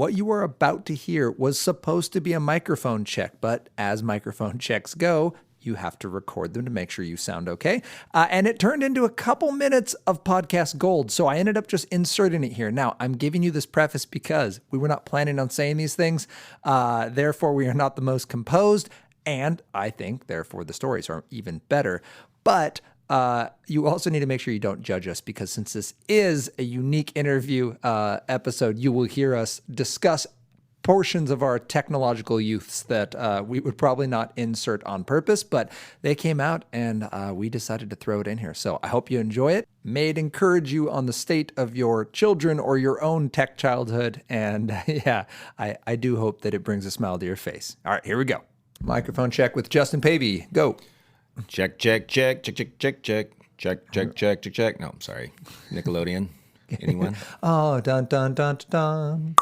what you are about to hear was supposed to be a microphone check, but as microphone checks go, you have to record them to make sure you sound okay. And it turned into a couple minutes of podcast gold, so I ended up just inserting it here. Now, I'm giving you this preface because we were not planning on saying these things. Therefore, we are not the most composed, and I think, therefore, the stories are even better. But you also need to make sure you don't judge us, because since this is a unique interview episode, you will hear us discuss portions of our technological youths that we would probably not insert on purpose, but they came out and we decided to throw it in here. So I hope you enjoy it. May it encourage you on the state of your children or your own tech childhood. And yeah, I do hope that it brings a smile to your face. All right, here we go. Microphone check with Justin Pavey. Go. Check, check, check, check, check, check, check, check, check, check, check, check. No, I'm sorry. Nickelodeon. Anyone? Oh, dun, dun, dun, dun, dun.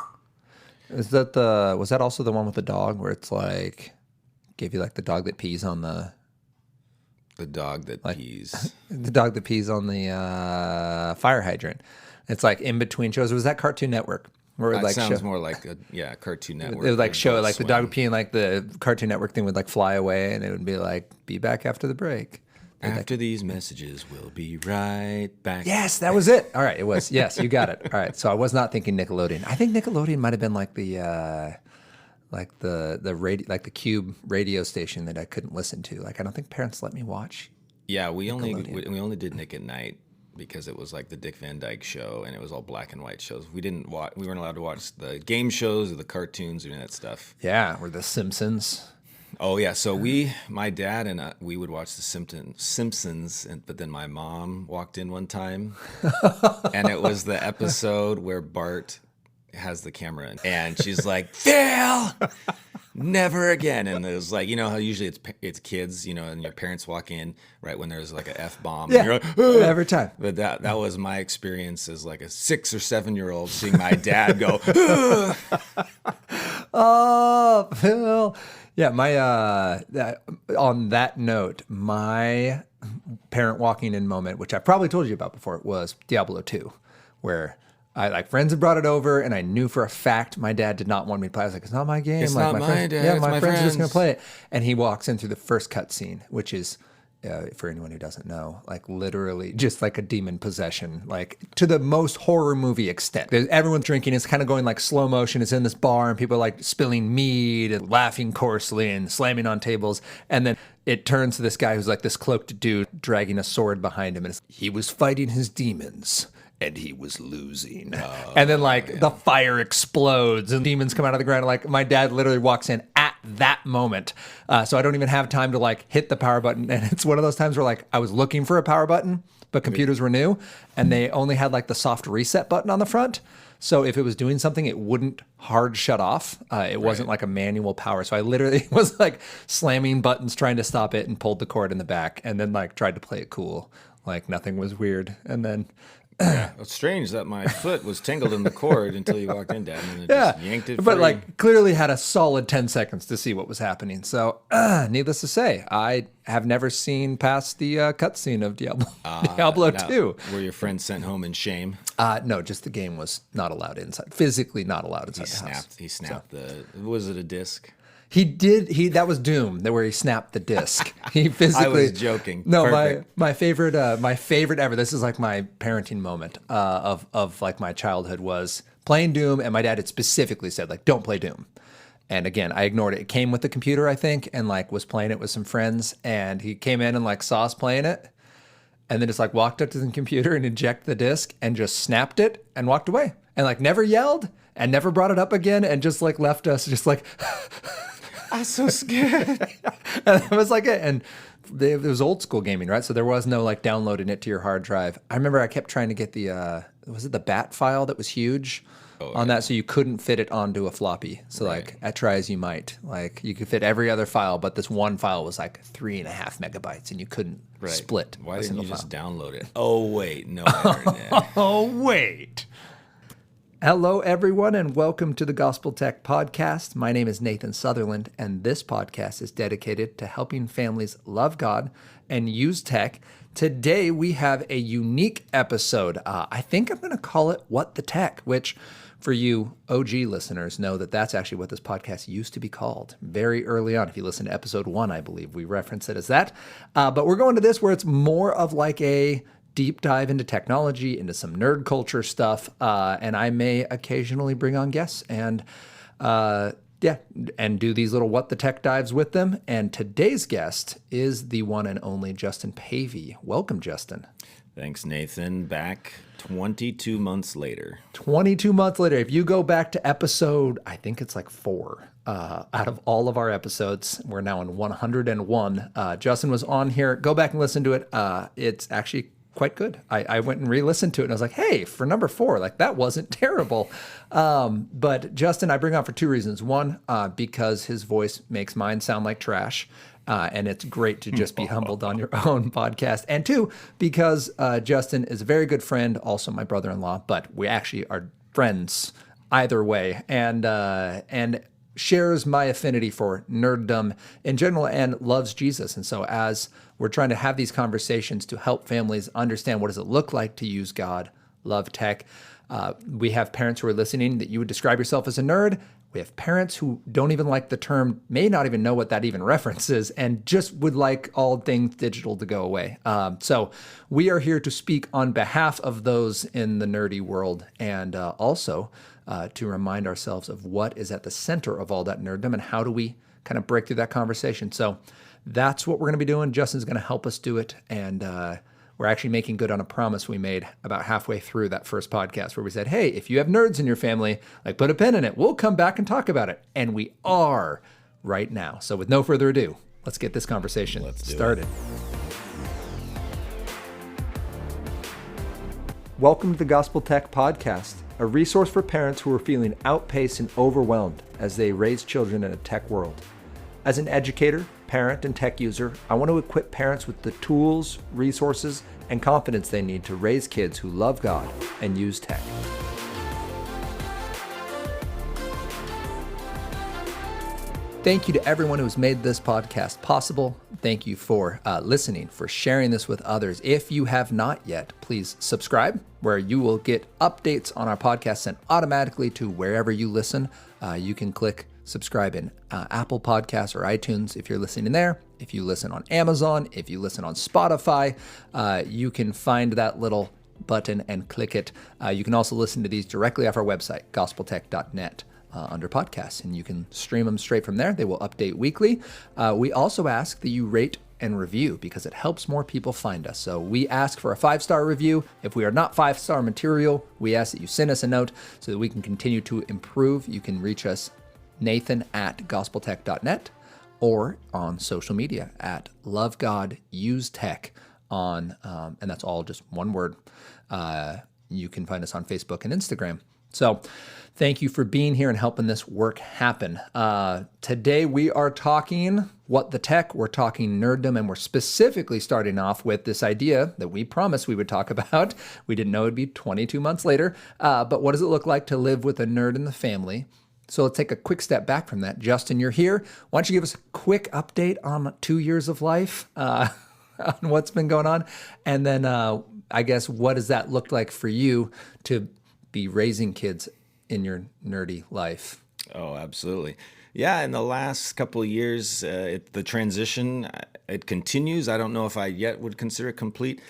Was that also the one with the dog where it's like, gave you like the dog that pees on the dog that pees. The dog that pees on the fire hydrant. It's like in between shows. Or was that Cartoon Network? Where That like sounds more like a Cartoon Network. It would like show like the dog would pee and like the Cartoon Network thing would like fly away and it would be like, be back after the break. After these messages, we'll be right back. Yes, that was it. All right, it was. Yes, you got it. All right, so I was not thinking Nickelodeon. I think Nickelodeon might have been like the radio, like the Cube radio station that I couldn't listen to. Like I don't think parents let me watch. Yeah, we only did Nick at Night because it was like the Dick Van Dyke Show and it was all black and white shows. We weren't allowed to watch the game shows or the cartoons or any of that stuff. Yeah, or the Simpsons. Oh yeah, so my dad and we would watch the Simpsons, but then my mom walked in one time, and it was the episode where Bart has the camera in, and she's like, "Phil, never again." And it was like, you know how usually it's kids, you know, and your parents walk in right when there's like an F-bomb. Yeah, and you're like, "Ugh." every time. But that was my experience as like a 6 or 7-year-old seeing my dad go, "Ugh." Oh, Phil. Yeah, on that note, my parent walking in moment, which I probably told you about before, was Diablo 2, where friends had brought it over, and I knew for a fact my dad did not want me to play. I was like, it's not my game. It's like, not my my friends, dad, yeah, it's my my friends are just going friends. to play it. And he walks in through the first cutscene, which is, for anyone who doesn't know, like literally just like a demon possession, like to the most horror movie extent. Everyone's drinking. It's kind of going like slow motion. It's in this bar and people are like spilling mead and laughing coarsely and slamming on tables. And then it turns to this guy who's like this cloaked dude dragging a sword behind him. And he was fighting his demons. And he was losing. And then the fire explodes and demons come out of the ground. Like my dad literally walks in at that moment. So I don't even have time to like hit the power button. And it's one of those times where like I was looking for a power button, but computers were new and they only had like the soft reset button on the front. So if it was doing something, it wouldn't hard shut off. It wasn't like a manual power. So I literally was like slamming buttons trying to stop it and pulled the cord in the back and then like tried to play it cool. Like nothing was weird. And then... Yeah, it's strange that my foot was tangled in the cord until you walked in, Dad, and it just yanked it free. But like clearly had a solid 10 seconds to see what was happening. So needless to say, I have never seen past the cutscene of Diablo 2. Were your friends sent home in shame? No, just the game was not allowed inside, physically not allowed inside the house. He snapped was it a disc? He did. That was Doom, where he snapped the disc. He physically. I was joking. No, Perfect. my favorite ever. This is like my parenting moment of like my childhood was playing Doom, and my dad had specifically said like, "Don't play Doom." And again, I ignored it. It came with the computer, I think, and like was playing it with some friends, and he came in and like saw us playing it, and then just like walked up to the computer and ejected the disc and just snapped it and walked away, and like never yelled and never brought it up again, and just like left us just like. I'm so scared. And that was like it. And it was old school gaming, right? So there was no like downloading it to your hard drive. I remember I kept trying to get the, was it the BAT file that was huge on that? So you couldn't fit it onto a floppy. So like at try as you might, like you could fit every other file, but this one file was like 3.5 megabytes and you couldn't split. Why didn't you just download it? Oh, wait. No, internet. Oh, wait. Hello, everyone, and welcome to the Gospel Tech Podcast. My name is Nathan Sutherland, and this podcast is dedicated to helping families love God and use tech. Today, we have a unique episode. I think I'm going to call it What the Tech, which For you OG listeners, know that that's actually what this podcast used to be called very early on. If you listen to episode 1, I believe we reference it as that. But we're going to this where it's more of like a deep dive into technology, into some nerd culture stuff. And I may occasionally bring on guests and do these little What the Tech dives with them. And today's guest is the one and only Justin Pavey. Welcome, Justin. Thanks, Nathan. Back 22 months later. 22 months later. If you go back to episode, I think it's like 4 out of all of our episodes, we're now in 101. Justin was on here. Go back and listen to it. It's actually quite good. I went and re-listened to it and I was like, hey, for number 4, like that wasn't terrible. But Justin, I bring on for 2 reasons. One, because his voice makes mine sound like trash. And it's great to just be humbled on your own podcast. And 2, because Justin is a very good friend, also my brother-in-law, but we actually are friends either way, and shares my affinity for nerddom in general and loves Jesus. And so as we're trying to have these conversations to help families understand what does it look like to use God, love tech, we have parents who are listening that you would describe yourself as a nerd. We have parents who don't even like the term, may not even know what that even references, and just would like all things digital to go away. So we are here to speak on behalf of those in the nerdy world, and also to remind ourselves of what is at the center of all that nerddom and how do we kind of break through that conversation. So that's what we're going to be doing. Justin's going to help us do it, and we're actually making good on a promise we made about halfway through that first podcast where we said, hey, if you have nerds in your family, like put a pin in it. We'll come back and talk about it. And we are right now. So with no further ado, let's get this conversation started. Welcome to the Gospel Tech Podcast, a resource for parents who are feeling outpaced and overwhelmed as they raise children in a tech world. As an educator, parent, and tech user, I want to equip parents with the tools, resources, and confidence they need to raise kids who love God and use tech. Thank you to everyone who's made this podcast possible. Thank you for listening, for sharing this with others. If you have not yet, please subscribe, where you will get updates on our podcast sent automatically to wherever you listen. You can click subscribe in Apple Podcasts or iTunes if you're listening there. If you listen on Amazon, if you listen on Spotify, you can find that little button and click it. You can also listen to these directly off our website, gospeltech.net. Under podcasts, and you can stream them straight from there. They will update weekly. We also ask that you rate and review because it helps more people find us. So we ask for a 5-star review. If we are not 5-star material, we ask that you send us a note so that we can continue to improve. You can reach us, Nathan@gospeltech.net, or on social media at LoveGodUseTech on, and that's all just one word. You can find us on Facebook and Instagram. So thank you for being here and helping this work happen. Today we are talking What the Tech, we're talking nerddom, and we're specifically starting off with this idea that we promised we would talk about. We didn't know it'd be 22 months later, but what does it look like to live with a nerd in the family? So let's take a quick step back from that. Justin, you're here. Why don't you give us a quick update on 2 years of life, on what's been going on? And then I guess what does that look like for you to be raising kids in your nerdy life? Oh, absolutely. Yeah, in the last couple of years, the transition, it continues. I don't know if I yet would consider it complete.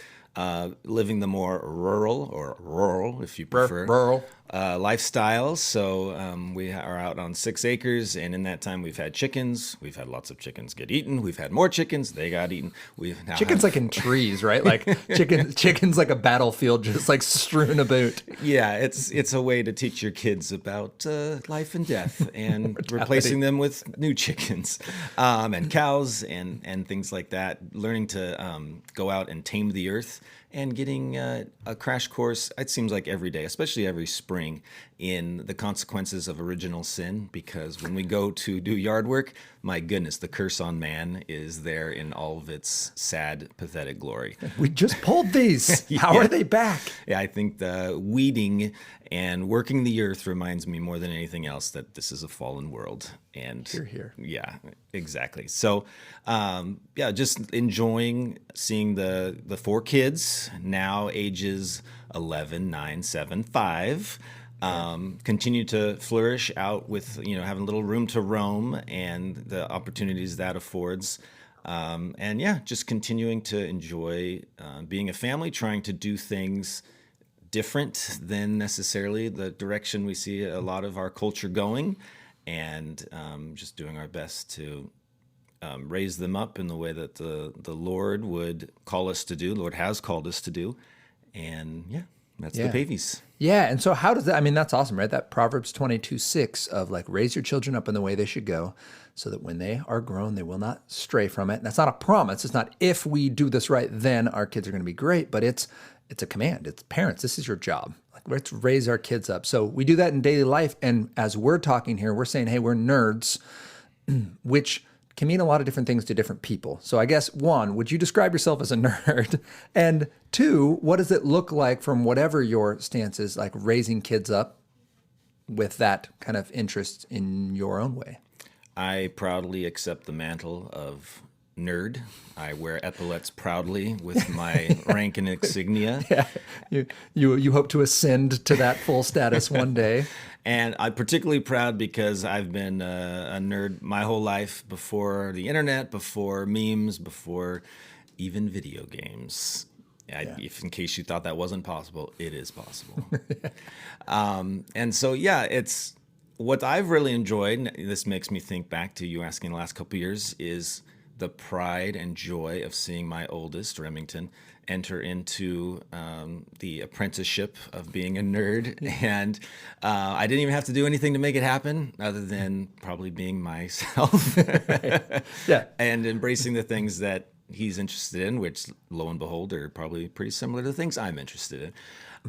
Living the more rural, if you prefer, lifestyles. So we are out on 6 acres, and in that time we've had chickens. We've had lots of chickens get eaten. We've had more chickens. They got eaten. We've now chickens like in trees, right? Like chickens like a battlefield, just like strewn about. Yeah, it's a way to teach your kids about life and death and replacing them with new chickens and cows and things like that. Learning to go out and tame the earth. And getting a crash course, it seems like every day, especially every spring, in the consequences of original sin. Because when we go to do yard work, my goodness, the curse on man is there in all of its sad, pathetic glory. We just pulled these. How are they back? Yeah, I think the weeding and working the earth reminds me more than anything else that this is a fallen world. And Hear. Yeah, exactly. So, just enjoying seeing the 4 kids, now ages 11, 9, 7, 5. continue to flourish out with, having a little room to roam and the opportunities that affords. And yeah, just continuing to enjoy being a family, trying to do things different than necessarily the direction we see a lot of our culture going, and just doing our best to raise them up in the way that the Lord would call us to do, Lord has called us to do. And yeah, that's the Paveys. Yeah. And so how does that, I mean, that's awesome, right? That Proverbs 22:6 of like, raise your children up in the way they should go, so that when they are grown, they will not stray from it. And that's not a promise. It's not if we do this right, then our kids are going to be great, but it's a command. It's parents. This is your job. Like, let's raise our kids up. So we do that in daily life. And as we're talking here, we're saying, hey, we're nerds, which can mean a lot of different things to different people. So I guess, one, would you describe yourself as a nerd? And two, what does it look like from whatever your stance is, like raising kids up with that kind of interest in your own way? I proudly accept the mantle of nerd. I wear epaulets proudly with my rank and insignia. Yeah, you hope to ascend to that full status one day. And I'm particularly proud because I've been a nerd my whole life, before the internet, before memes, before even video games. If in case you thought that wasn't possible, it is possible. And so, yeah, it's what I've really enjoyed. And this makes me think back to you asking the last couple of years, is the pride and joy of seeing my oldest, Remington, enter into the apprenticeship of being a nerd. And I didn't even have to do anything to make it happen other than probably being myself. Yeah. And embracing the things that he's interested in, which lo and behold are probably pretty similar to the things I'm interested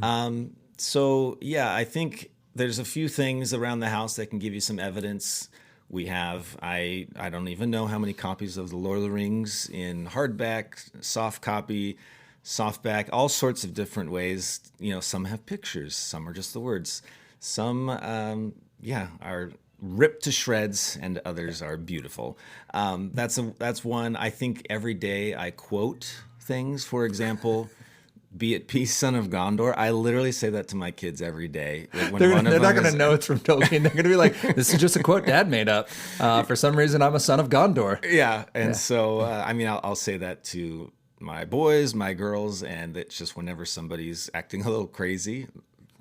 in. So yeah, I think there's a few things around the house that can give you some evidence. We have, I don't even know how many copies of The Lord of the Rings in hardback, soft copy, softback, all sorts of different ways. Some have pictures, some are just the words. Some, are ripped to shreds, and others are beautiful. That's one. I think every day I quote things. For example, "Be at peace, son of Gondor." I literally say that to my kids every day. They're not going to know it's from Tolkien. They're going to be like, this is just a quote Dad made up. For some reason, I'm a son of Gondor. Yeah. And so, I'll say that to my boys, my girls, and it's just whenever somebody's acting a little crazy.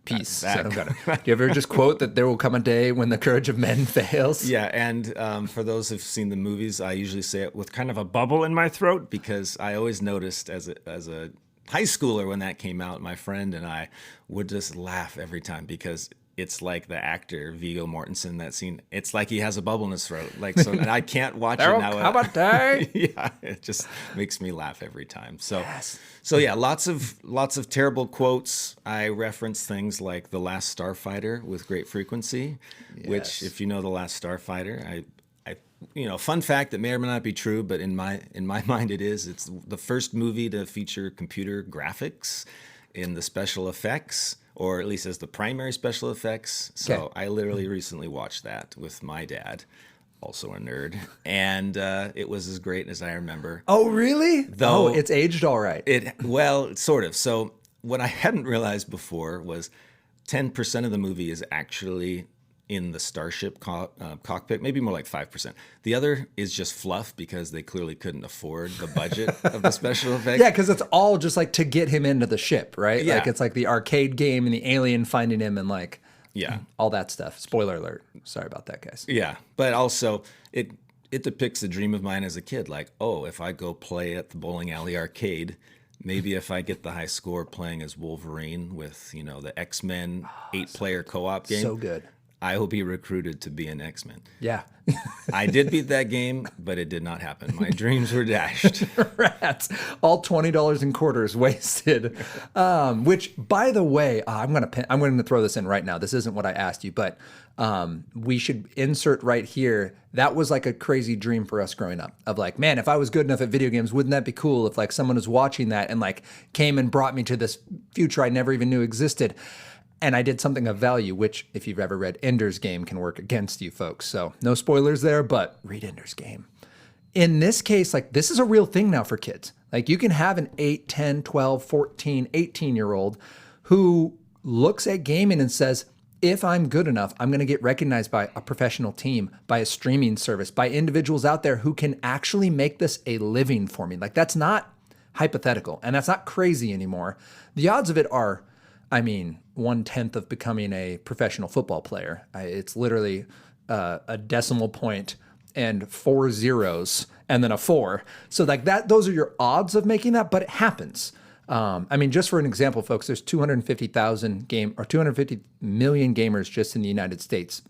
Peace, son of Gondor. Do you ever just quote that there will come a day when the courage of men fails? Yeah, and for those who've seen the movies, I usually say it with kind of a bubble in my throat, because I always noticed as a high schooler when that came out, my friend and I would just laugh every time, because it's like the actor Viggo Mortensen, that scene. It's like he has a bubble in his throat. Like, so, and I can't watch it now. How about that? Yeah, it just makes me laugh every time. So, so yeah, lots of terrible quotes. I reference things like The Last Starfighter with great frequency, which, if you know The Last Starfighter, fun fact that may or may not be true, but in my mind it is. It's the first movie to feature computer graphics in the special effects, or at least as the primary special effects. So I literally recently watched that with my dad, also a nerd, and it was as great as I remember. Oh, really? Though it's aged all right. Well, sort of. So what I hadn't realized before was 10% of the movie is actually in the starship cockpit, maybe more like 5%. The other is just fluff, because they clearly couldn't afford the budget of the special effects. Yeah, because it's all just like to get him into the ship, right? Yeah. Like it's like the arcade game and the alien finding him and like all that stuff. Spoiler alert. Sorry about that, guys. Yeah, but also it depicts a dream of mine as a kid. Like, oh, if I go play at the bowling alley arcade, maybe if I get the high score playing as Wolverine with, the X-Men 8-player co-op game. So good. I will be recruited to be an X-Men. Yeah. I did beat that game, but it did not happen. My dreams were dashed. Rats. All $20 in quarters wasted. Which, by the way, I'm going to throw this in right now. This isn't what I asked you, but we should insert right here. That was like a crazy dream for us growing up, of like, man, if I was good enough at video games, wouldn't that be cool if like someone was watching that and like came and brought me to this future I never even knew existed. And I did something of value, which, if you've ever read Ender's Game, can work against you folks. So no spoilers there, but read Ender's Game. In this case, like, this is a real thing now for kids. Like, you can have an 8, 10, 12, 14, 18-year-old who looks at gaming and says, if I'm good enough, I'm going to get recognized by a professional team, by a streaming service, by individuals out there who can actually make this a living for me. Like, that's not hypothetical, and that's not crazy anymore. The odds of it are, I mean, 1/10 of becoming a professional football player. It's literally a decimal point and 4 zeros and then a 4. So like that, those are your odds of making that, but it happens. I mean, just for an example, folks, there's 250 million gamers just in the United States.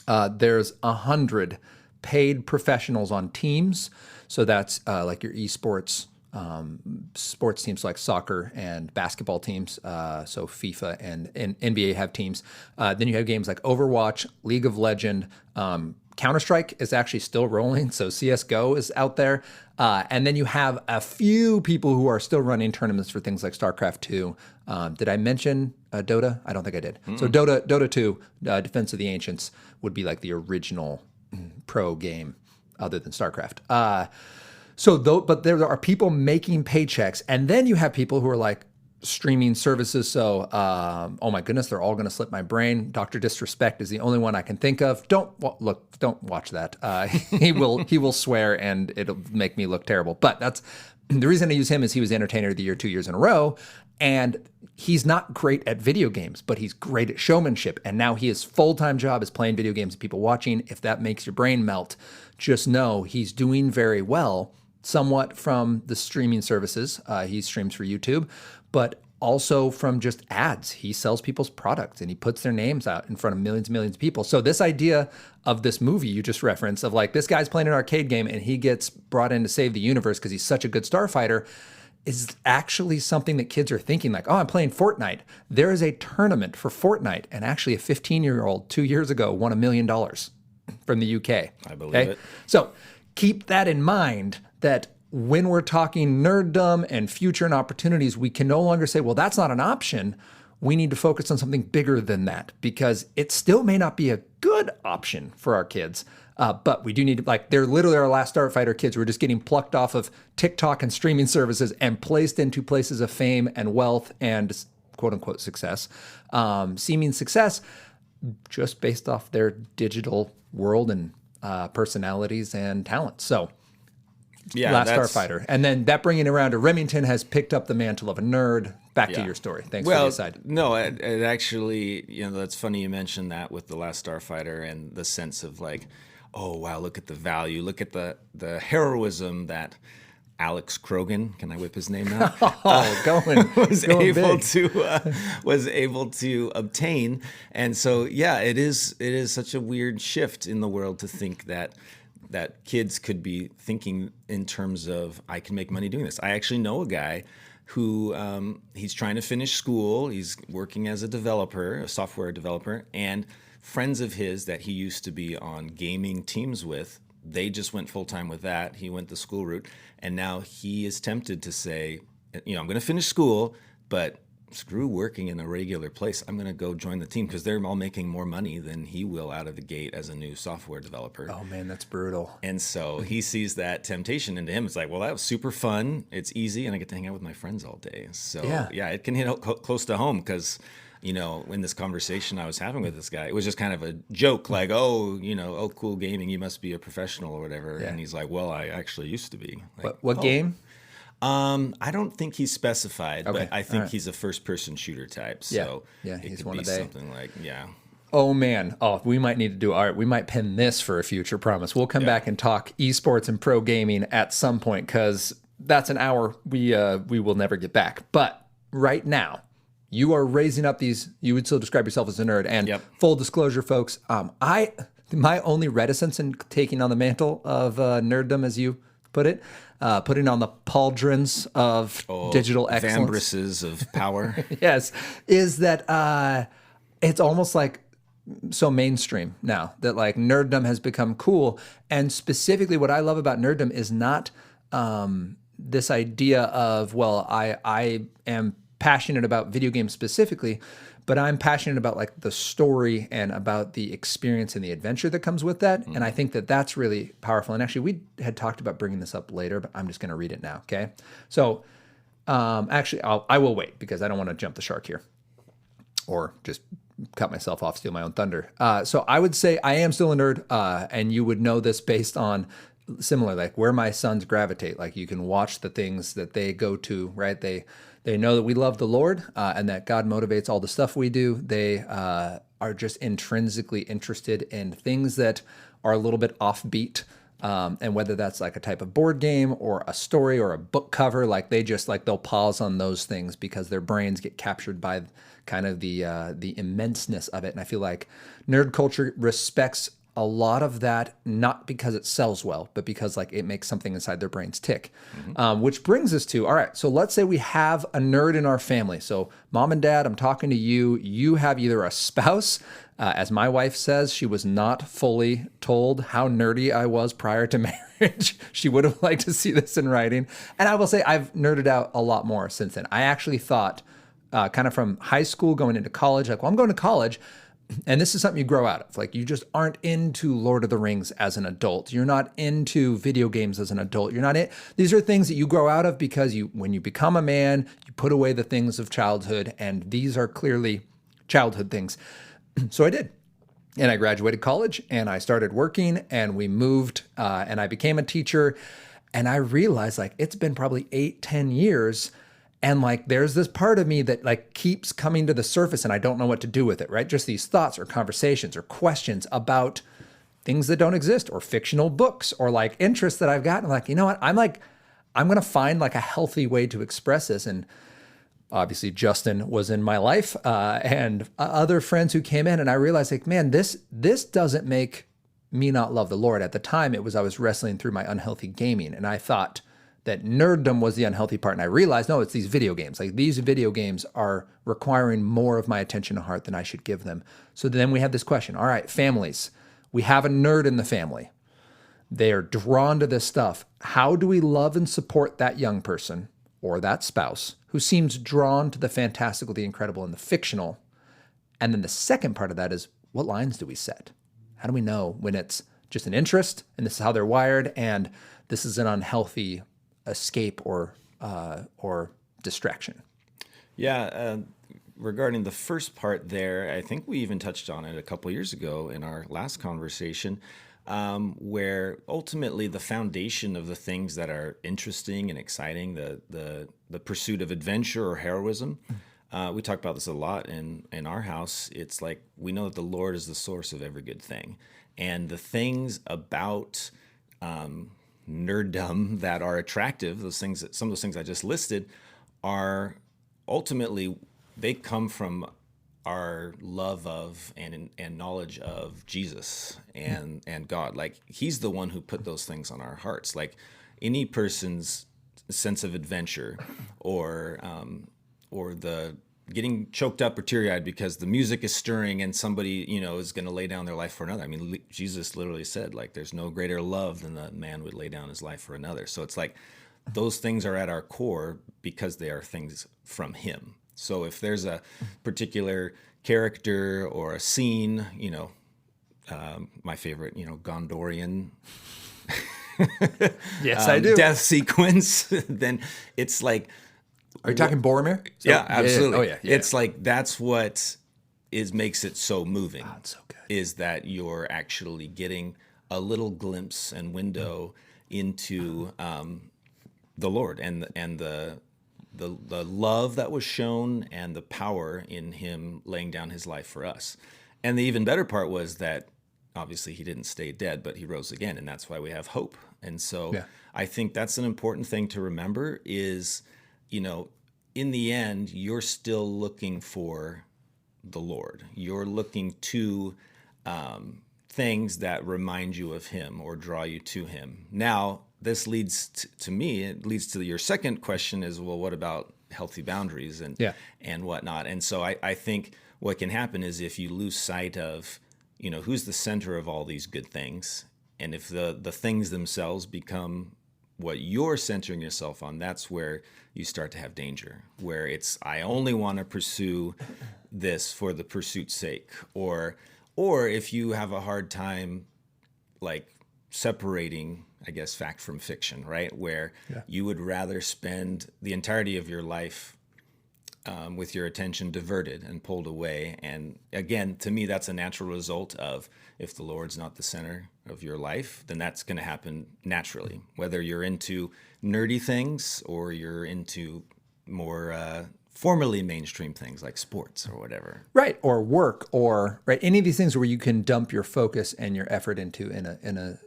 There's 100 paid professionals on teams. So that's like your esports sports teams like soccer and basketball teams. So FIFA and NBA have teams. Then you have games like Overwatch, League of Legends, Counter-Strike is actually still rolling, so CSGO is out there. And then you have a few people who are still running tournaments for things like StarCraft 2. Did I mention Dota? I don't think I did. So Dota 2, Defense of the Ancients, would be like the original pro game other than StarCraft. But there are people making paychecks, and then you have people who are like, streaming services. So, oh my goodness, they're all going to slip my brain. Dr. Disrespect is the only one I can think of. Don't watch that. He will swear and it'll make me look terrible. But that's the reason I use him is he was Entertainer of the Year 2 years in a row. And he's not great at video games, but he's great at showmanship. And now his full-time job is playing video games and people watching. If that makes your brain melt, just know he's doing very well, somewhat from the streaming services. He streams for YouTube, but also from just ads. He sells people's products and he puts their names out in front of millions and millions of people. So this idea of this movie you just referenced of like, this guy's playing an arcade game and he gets brought in to save the universe because he's such a good starfighter is actually something that kids are thinking like, oh, I'm playing Fortnite. There is a tournament for Fortnite. And actually a 15-year-old 2 years ago won $1 million from the UK. I believe it. So keep that in mind that when we're talking nerddom and future and opportunities, we can no longer say, well, that's not an option. We need to focus on something bigger than that because it still may not be a good option for our kids. But we do need to, like, they're literally our last Starfighter kids who are just getting plucked off of TikTok and streaming services and placed into places of fame and wealth and quote unquote success, seeming success just based off their digital world and personalities and talents. So, yeah, Last Starfighter. And then that bringing it around to Remington has picked up the mantle of a nerd. Back to your story. Thanks for the aside. No, it actually, that's funny you mentioned that with the Last Starfighter and the sense of like, oh, wow, look at the value. Look at the heroism that Alex Krogan, can I whip his name out? Was able to obtain. And so, yeah, it is such a weird shift in the world to think that kids could be thinking in terms of, I can make money doing this. I actually know a guy who he's trying to finish school. He's working as a developer, a software developer, and friends of his that he used to be on gaming teams with, they just went full-time with that. He went the school route, and now he is tempted to say, I'm going to finish school, but screw working in a regular place. I'm going to go join the team because they're all making more money than he will out of the gate as a new software developer. Oh, man, that's brutal. And so he sees that temptation into him. It's like, well, that was super fun. It's easy, and I get to hang out with my friends all day. So, yeah it can hit close to home because, in this conversation I was having with this guy, it was just kind of a joke, like, oh, cool gaming, you must be a professional or whatever. Yeah. And he's like, well, I actually used to be. Like, what game? I don't think he's specified, but I think he's a first-person shooter type. So he's it one could of be they. something like, Oh, man. Oh, we might need to do art. We might pin this for a future promise. We'll come back and talk esports and pro gaming at some point because that's an hour we will never get back. But right now, you are raising up these, you would still describe yourself as a nerd. And full disclosure, folks, my only reticence in taking on the mantle of nerddom, as you put it, putting on the pauldrons of digital excellence. Vambraces of power. Yes, is that it's almost like so mainstream now that like nerddom has become cool. And specifically what I love about nerddom is not this idea of, well, I am passionate about video games specifically, but I'm passionate about like the story and about the experience and the adventure that comes with that. And I think that that's really powerful. And actually we had talked about bringing this up later, but I'm just going to read it now. Okay. So actually I will wait because I don't want to jump the shark here or just cut myself off, steal my own thunder. So I would say I am still a nerd, and you would know this based on similar, like where my sons gravitate. Like you can watch the things that they go to, right? They know that we love the Lord, and that God motivates all the stuff we do. They are just intrinsically interested in things that are a little bit offbeat. And whether that's like a type of board game or a story or a book cover, like they just like they'll pause on those things because their brains get captured by kind of the immenseness of it. And I feel like nerd culture respects a lot of that, not because it sells well, but because like it makes something inside their brains tick. Which brings us to, all right, so let's say we have a nerd in our family. So mom and dad, I'm talking to you. You have either a spouse, as my wife says, she was not fully told how nerdy I was prior to marriage. She would have liked to see this in writing. And I will say I've nerded out a lot more since then. I actually thought kind of from high school going into college, like, well, I'm going to college. And this is something you grow out of. Like you just aren't into Lord of the Rings as an adult. You're not into video games as an adult. You're not these are things that you grow out of because when you become a man, you put away the things of childhood, and these are clearly childhood things. So I did. And I graduated college and I started working, and we moved and I became a teacher, and I realized like it's been probably 8-10 years. And like, there's this part of me that like keeps coming to the surface and I don't know what to do with it, right? Just these thoughts or conversations or questions about things that don't exist or fictional books or like interests that I've gotten. Like, you know what? I'm going to find like a healthy way to express this. And obviously Justin was in my life and other friends who came in, and I realized like, man, this doesn't make me not love the Lord. At the time I was wrestling through my unhealthy gaming, and I thought that nerddom was the unhealthy part. And I realized, no, it's these video games. Like these video games are requiring more of my attention and heart than I should give them. So then we have this question. All right, families. We have a nerd in the family. They are drawn to this stuff. How do we love and support that young person or that spouse who seems drawn to the fantastical, the incredible, and the fictional? And then the second part of that is, what lines do we set? How do we know when it's just an interest and this is how they're wired and this is an unhealthy escape or distraction? Yeah, regarding the first part there, I think we even touched on it a couple years ago in our last conversation, where ultimately the foundation of the things that are interesting and exciting, the pursuit of adventure or heroism, we talk about this a lot in our house. It's like we know that the Lord is the source of every good thing, and the things about nerddom that are attractive, some of those things I just listed, are ultimately, they come from our love of and knowledge of Jesus and God. Like he's the one who put those things on our hearts. Like any person's sense of adventure or the getting choked up or teary-eyed because the music is stirring and somebody, is going to lay down their life for another. I mean, Jesus literally said, like, there's no greater love than that man would lay down his life for another. So it's like those things are at our core because they are things from him. So if there's a particular character or a scene, my favorite, Gondorian Yes, I do. death sequence, then it's like, are you talking Boromir? Yeah, absolutely. Oh, yeah. It's like that's what makes it so moving. Oh, it's so good. Is that you're actually getting a little glimpse and window into the Lord and the love that was shown and the power in him laying down his life for us. And the even better part was that obviously he didn't stay dead, but he rose again, and that's why we have hope. And so I think that's an important thing to remember is, in the end, you're still looking for the Lord. You're looking to things that remind you of him or draw you to him. Now, this leads to me, it leads to your second question is, well, what about healthy boundaries and whatnot? And so I think what can happen is if you lose sight of, who's the center of all these good things, and if the things themselves become what you're centering yourself on, that's where you start to have danger, where it's, I only want to pursue this for the pursuit's sake. Or if you have a hard time, like, separating, I guess, fact from fiction, right? Where you would rather spend the entirety of your life with your attention diverted and pulled away. And again, to me, that's a natural result of if the Lord's not the center of your life, then that's going to happen naturally, whether you're into nerdy things or you're into more formerly mainstream things like sports or whatever. Right. Or work or right. Any of these things where you can dump your focus and your effort into in a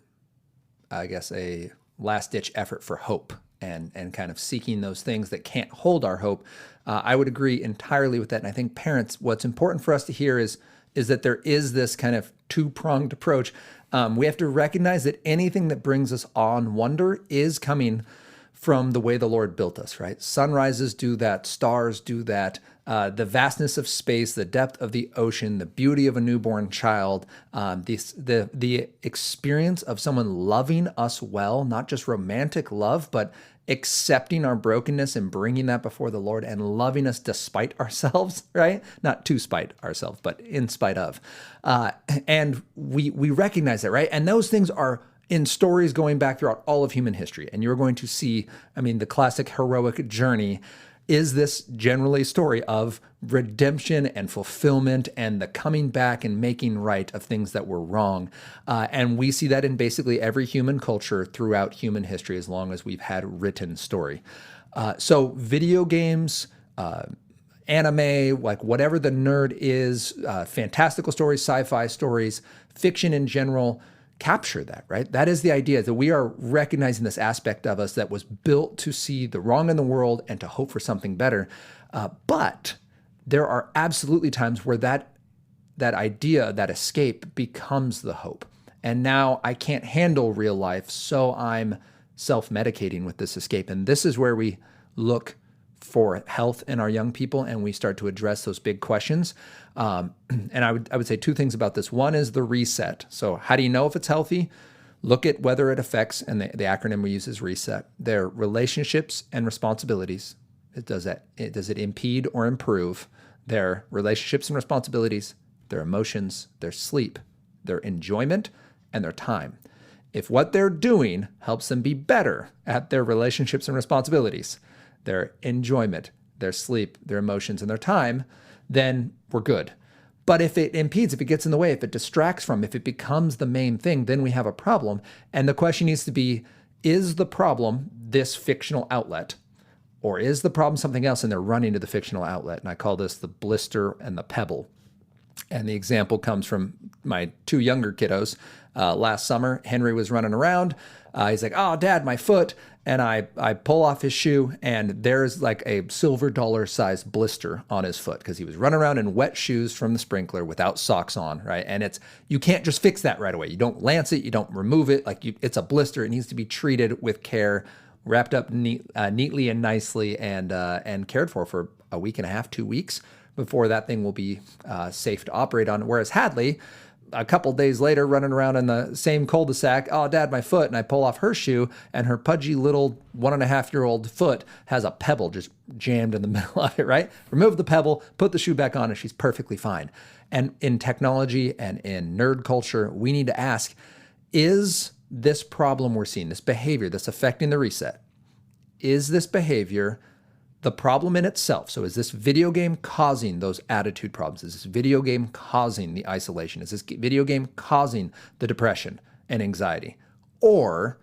I guess a last ditch effort for hope and kind of seeking those things that can't hold our hope. I would agree entirely with that. And I think parents, what's important for us to hear is that there is this kind of two-pronged approach. We have to recognize that anything that brings us awe and wonder is coming from the way the Lord built us, right? Sunrises do that, stars do that, the vastness of space, the depth of the ocean, the beauty of a newborn child, the experience of someone loving us well, not just romantic love, but accepting our brokenness and bringing that before the Lord and loving us despite ourselves, right? Not to spite ourselves, but in spite of. And we recognize that, right? And those things are in stories going back throughout all of human history. And you're going to see, I mean, the classic heroic journey is this generally story of redemption and fulfillment and the coming back and making right of things that were wrong. And we see that in basically every human culture throughout human history as long as we've had written story. So video games, anime, like whatever the nerd is, fantastical stories, sci-fi stories, fiction in general, capture that, right? That is the idea, that we are recognizing this aspect of us that was built to see the wrong in the world and to hope for something better. But there are absolutely times where that idea, that escape becomes the hope. And now I can't handle real life, so I'm self-medicating with this escape. And this is where we look for health in our young people and we start to address those big questions. And I would say two things about this. One is the reset. So how do you know if it's healthy? Look at whether it affects, and the acronym we use is RESET, their relationships and responsibilities. Does it impede or improve their relationships and responsibilities, their emotions, their sleep, their enjoyment, and their time? If what they're doing helps them be better at their relationships and responsibilities, their enjoyment, their sleep, their emotions, and their time, then we're good. But if it impedes, if it gets in the way, if it distracts from, if it becomes the main thing, then we have a problem. And the question needs to be, is the problem this fictional outlet? Or is the problem something else and they're running to the fictional outlet? And I call this the blister and the pebble. And the example comes from my two younger kiddos. Last summer, Henry was running around. He's like, "Oh, Dad, my foot." And I pull off his shoe, and there's like a silver dollar sized blister on his foot because he was running around in wet shoes from the sprinkler without socks on, right? And you can't just fix that right away. You don't lance it, you don't remove it. It's a blister. It needs to be treated with care, wrapped up neatly and nicely, and cared for a week and a half, 2 weeks before that thing will be safe to operate on. Whereas Hadley, a couple days later, running around in the same cul-de-sac, "Oh, Dad, my foot," and I pull off her shoe, and her pudgy little 1.5-year-old foot has a pebble just jammed in the middle of it, right? Remove the pebble, put the shoe back on, and she's perfectly fine. And in technology and in nerd culture, we need to ask, is this problem we're seeing, this behavior that's affecting the reset, is this behavior the problem in itself? So is this video game causing those attitude problems? Is this video game causing the isolation? Is this video game causing the depression and anxiety? Or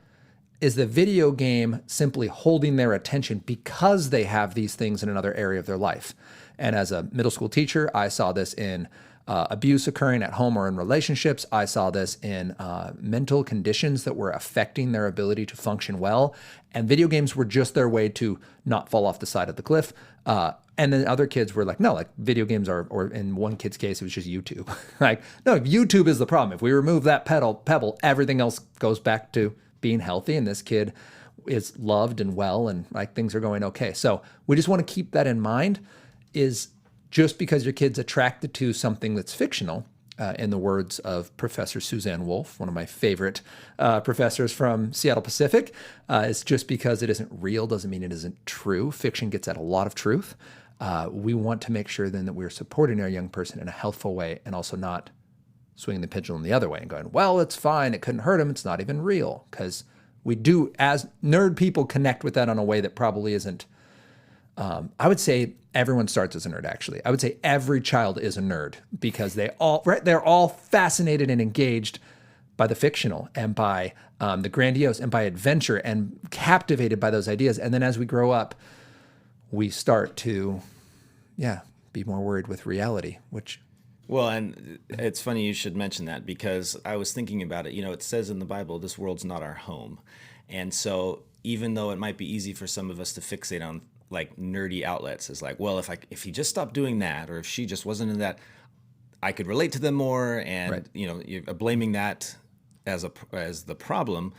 is the video game simply holding their attention because they have these things in another area of their life? And as a middle school teacher, I saw this in abuse occurring at home or in relationships. I saw this in mental conditions that were affecting their ability to function well. And video games were just their way to not fall off the side of the cliff. And then other kids were like, no, like video games are, or in one kid's case, it was just YouTube. Like, no, YouTube is the problem. If we remove that pebble, everything else goes back to being healthy. And this kid is loved and well, and like things are going okay. So we just want to keep that in mind, is just because your kid's attracted to something that's fictional, in the words of Professor Suzanne Wolf, one of my favorite professors from Seattle Pacific, it's just because it isn't real doesn't mean it isn't true. Fiction gets at a lot of truth. We want to make sure then that we're supporting our young person in a healthful way and also not swinging the pendulum the other way and going, well, it's fine, it couldn't hurt him, it's not even real. Because we do, as nerd people, connect with that on a way that probably isn't I would say everyone starts as a nerd, actually. I would say every child is a nerd because they're all fascinated and engaged by the fictional and by the grandiose and by adventure and captivated by those ideas. And then as we grow up, we start to, be more worried with reality, which... Well, and it's funny you should mention that because I was thinking about it. It says in the Bible, this world's not our home. And so even though it might be easy for some of us to fixate on like nerdy outlets, it's like, well, if he just stopped doing that, or if she just wasn't in that, I could relate to them more. And, you're blaming that as the problem.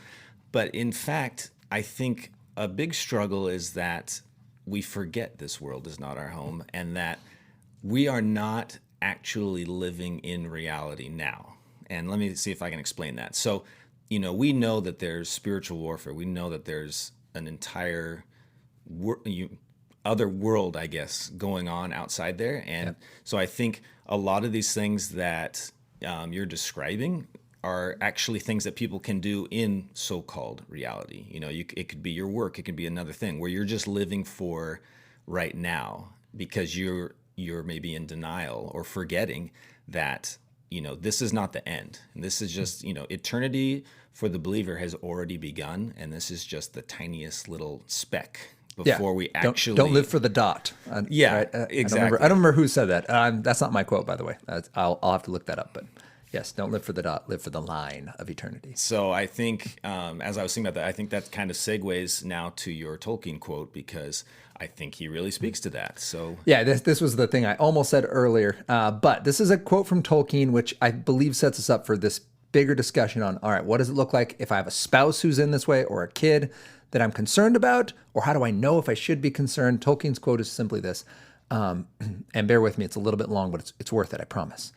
But in fact, I think a big struggle is that we forget this world is not our home and that we are not actually living in reality now. And let me see if I can explain that. So, we know that there's spiritual warfare. We know that there's an entire other world, I guess, going on outside there. And so I think a lot of these things that you're describing are actually things that people can do in so-called reality. It could be your work. It could be another thing where you're just living for right now because you're maybe in denial or forgetting that, this is not the end. And this is just, eternity for the believer has already begun. And this is just the tiniest little speck before we actually... Don't live for the dot. Exactly. I don't remember who said that. That's not my quote, by the way. I'll have to look that up. But yes, don't live for the dot, live for the line of eternity. So I think, as I was thinking about that, I think that kind of segues now to your Tolkien quote because I think he really speaks to that. So yeah, this was the thing I almost said earlier, but this is a quote from Tolkien, which I believe sets us up for this bigger discussion on, all right, what does it look like if I have a spouse who's in this way or a kid that I'm concerned about, or how do I know if I should be concerned? Tolkien's quote is simply this, and bear with me, it's a little bit long, but it's worth it, I promise.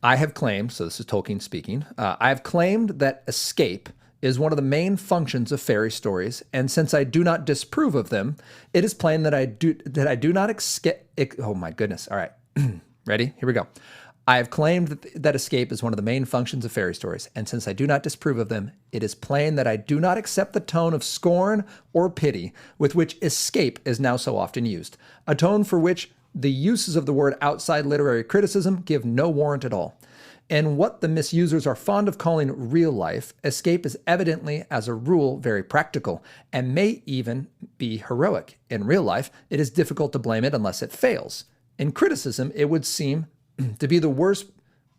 I have claimed, so this is Tolkien speaking, I have claimed that escape is one of the main functions of fairy stories, and since I do not disapprove of them, it is plain that I do not escape. Oh my goodness! All right, ready? Here we go. I have claimed that escape is one of the main functions of fairy stories, and since I do not disapprove of them, it is plain that I do not accept the tone of scorn or pity with which escape is now so often used, a tone for which the uses of the word outside literary criticism give no warrant at all. In what the misusers are fond of calling real life, escape is evidently, as a rule, very practical and may even be heroic. In real life, it is difficult to blame it unless it fails. In criticism, it would seem to be the worst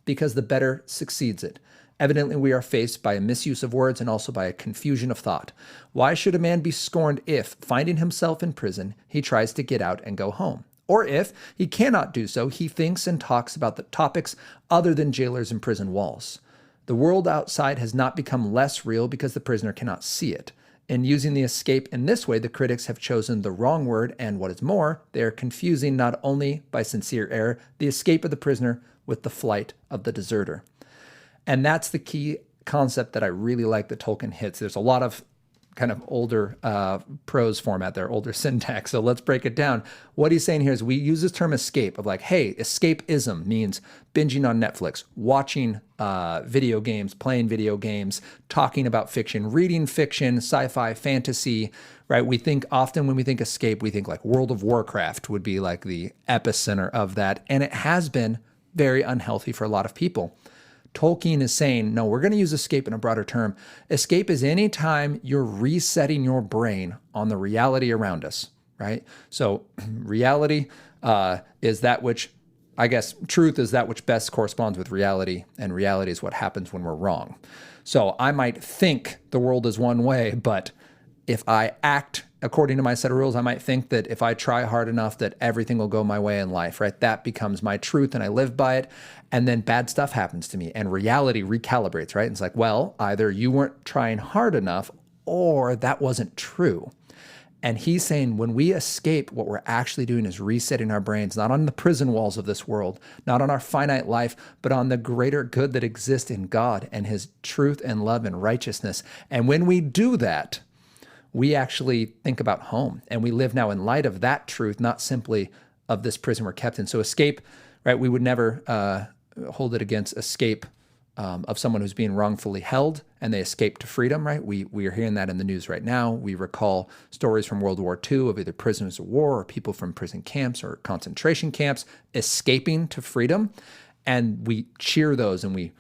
because the better succeeds it. Evidently, we are faced by a misuse of words and also by a confusion of thought. Why should a man be scorned if, finding himself in prison, he tries to get out and go home? Or if he cannot do so, he thinks and talks about the topics other than jailers and prison walls. The world outside has not become less real because the prisoner cannot see it. In using the escape in this way, the critics have chosen the wrong word, and what is more, they are confusing not only by sincere error the escape of the prisoner with the flight of the deserter. And that's the key concept that I really like that Tolkien hits. There's a lot of kind of older prose format there, older syntax. So let's break it down. What he's saying here is we use this term escape of like, hey, escapism means binging on Netflix, watching video games, playing video games, talking about fiction, reading fiction, sci-fi, fantasy, right? We think often when we think escape, we think like World of Warcraft would be like the epicenter of that. And it has been very unhealthy for a lot of people. Tolkien is saying, no, we're going to use escape in a broader term. Escape is any time you're resetting your brain on the reality around us, right? So reality is that which, I guess, truth is that which best corresponds with reality, and reality is what happens when we're wrong. So I might think the world is one way, but if I act according to my set of rules, I might think that if I try hard enough that everything will go my way in life, right? That becomes my truth and I live by it. And then bad stuff happens to me and reality recalibrates, right? And it's like, well, either you weren't trying hard enough or that wasn't true. And he's saying when we escape, what we're actually doing is resetting our brains, not on the prison walls of this world, not on our finite life, but on the greater good that exists in God and his truth and love and righteousness. And when we do that, we actually think about home and we live now in light of that truth, not simply of this prison we're kept in. So escape, right? We would never hold it against escape of someone who's being wrongfully held and they escape to freedom, right? We are hearing that in the news right now. We recall stories from World War II of either prisoners of war or people from prison camps or concentration camps escaping to freedom. And we cheer those and we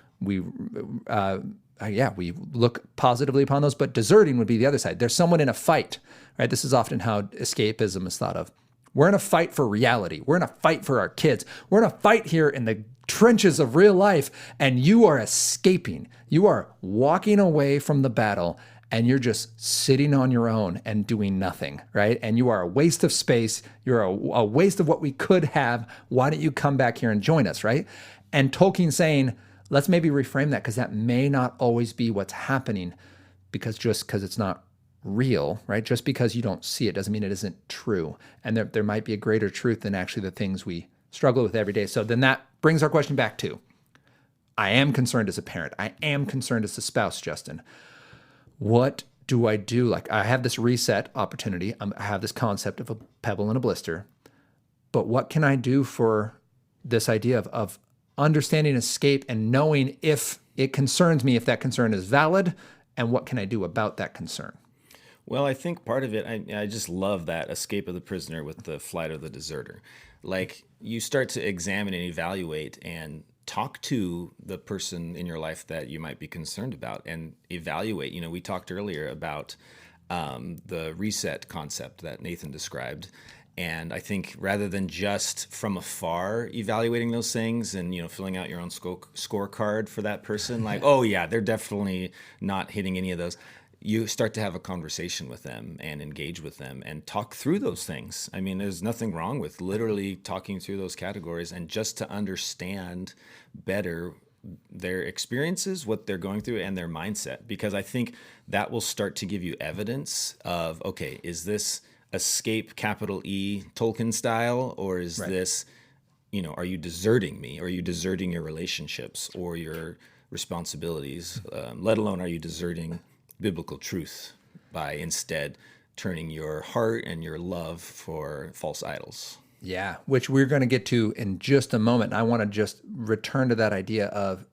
look positively upon those, but deserting would be the other side. There's someone in a fight, right? This is often how escapism is thought of. We're in a fight for reality. We're in a fight for our kids. We're in a fight here in the trenches of real life, and you are escaping. You are walking away from the battle, and you're just sitting on your own and doing nothing, right? And you are a waste of space. You're a waste of what we could have. Why don't you come back here and join us, right? And Tolkien saying, let's maybe reframe that, because that may not always be what's happening, because it's not real, right? Just because you don't see it doesn't mean it isn't true. And there might be a greater truth than actually the things we struggle with every day. So then that brings our question back to, I am concerned as a parent. I am concerned as a spouse, Justin. What do I do? Like, I have this reset opportunity. I have this concept of a pebble and a blister, but what can I do for this idea of understanding escape and knowing if it concerns me, if that concern is valid, and what can I do about that concern? Well, I think part of it, I just love that escape of the prisoner with the flight of the deserter. Like, you start to examine and evaluate and talk to the person in your life that you might be concerned about and evaluate. You know, we talked earlier about the reset concept that Nathan described. And I think rather than just from afar evaluating those things and, you know, filling out your own scorecard for that person, like, oh yeah, they're definitely not hitting any of those. You start to have a conversation with them and engage with them and talk through those things. I mean, there's nothing wrong with literally talking through those categories and just to understand better their experiences, what they're going through, and their mindset. Because I think that will start to give you evidence of, okay, is this escape, capital E, Tolkien style, or is this, you know, are you deserting me? Or are you deserting your relationships or your responsibilities? Let alone, are you deserting biblical truth by instead turning your heart and your love for false idols? Yeah, which we're going to get to in just a moment. I want to just return to that idea of,